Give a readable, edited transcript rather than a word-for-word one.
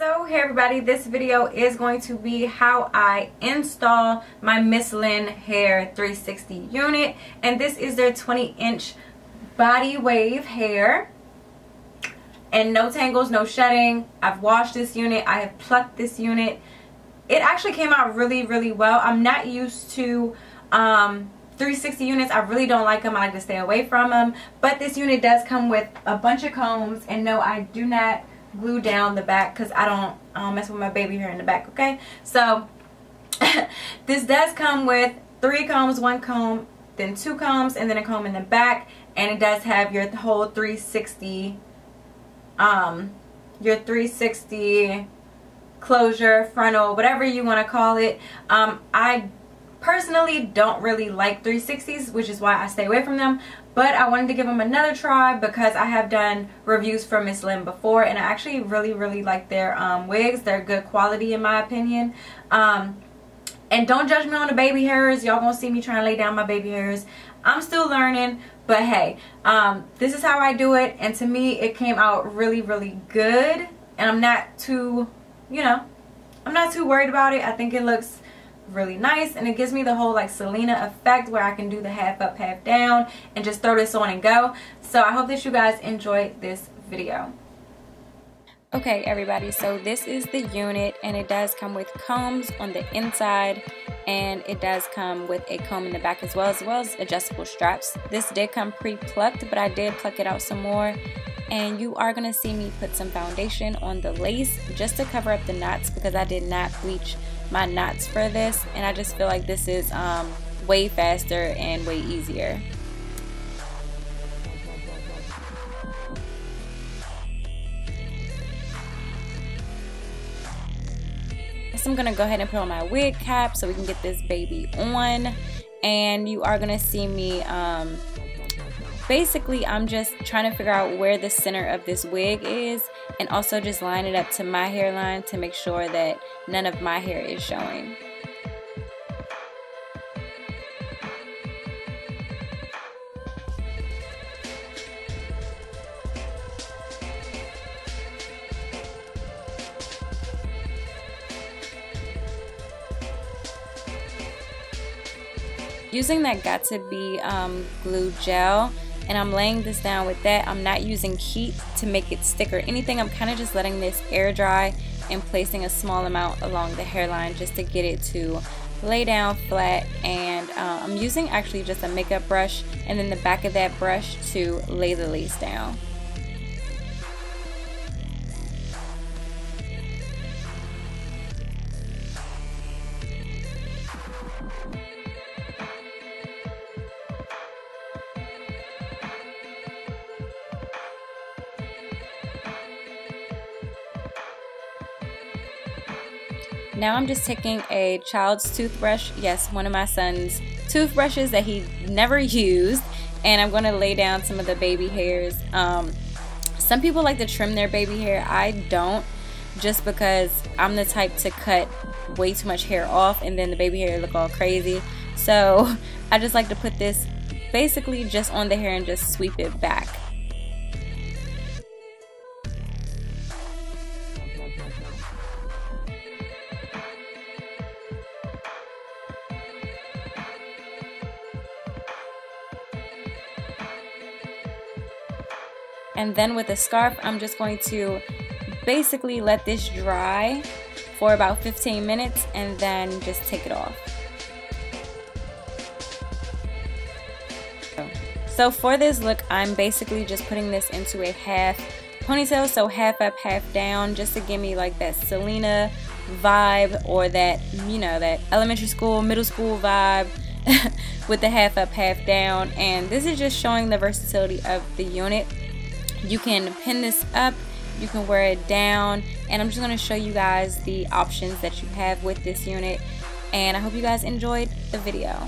So hey everybody, this video is going to be how I install my Mslynn Hair 360 unit, and this is their 20-inch body wave hair, and no tangles, no shedding. I've washed this unit, I have plucked this unit. It actually came out really well. I'm not used to 360 units. I really don't like them. I like to stay away from them, but this unit does come with a bunch of combs, and no, I do not glue down the back because I don't mess with my baby hair in the back, okay? So this does come with 3 combs, 1 comb, then 2 combs, and then a comb in the back, and it does have your whole 360 closure, frontal, whatever you want to call it. I personally don't really like 360s, which is why I stay away from them, but I wanted to give them another try because I have done reviews for Mslynn before, and I actually really like their wigs. They're good quality in my opinion. And don't judge me on the baby hairs. Y'all gonna see me trying to lay down my baby hairs. I'm still learning, but hey, this is how I do it, and to me it came out really good, and I'm not too, I'm not too worried about it. I think it looks really nice, and it gives me the whole like Selena effect where I can do the half up, half down and just throw this on and go. So I hope that you guys enjoyed this video. Okay everybody, so this is the unit, and it does come with combs on the inside, and it does come with a comb in the back as well as adjustable straps. This did come pre-plucked, but I did pluck it out some more, and you are going to see me put some foundation on the lace just to cover up the knots because I did not bleach my knots for this, and I just feel like this is way faster and way easier. So I'm gonna go ahead and put on my wig cap so we can get this baby on, and you are gonna see me basically I'm just trying to figure out where the center of this wig is, and also just line it up to my hairline to make sure that none of my hair is showing. Using that Got To Be glue gel, and I'm laying this down with that. I'm not using heat to make it stick or anything. I'm kind of just letting this air dry and placing a small amount along the hairline just to get it to lay down flat. And I'm using actually just a makeup brush and then the back of that brush to lay the lace down. Now I'm just taking a child's toothbrush, yes, one of my son's toothbrushes that he never used, and I'm going to lay down some of the baby hairs. Some people like to trim their baby hair. I don't, just because I'm the type to cut way too much hair off and then the baby hair look all crazy. So I just like to put this basically just on the hair and just sweep it back. And then with a scarf, I'm just going to basically let this dry for about 15 minutes and then just take it off. So for this look, I'm basically just putting this into a half ponytail, so half up, half down, just to give me like that Selena vibe, or that, that elementary school, middle school vibe with the half up, half down. And this is just showing the versatility of the unit. You can pin this up, you can wear it down, and I'm just going to show you guys the options that you have with this unit, and I hope you guys enjoyed the video.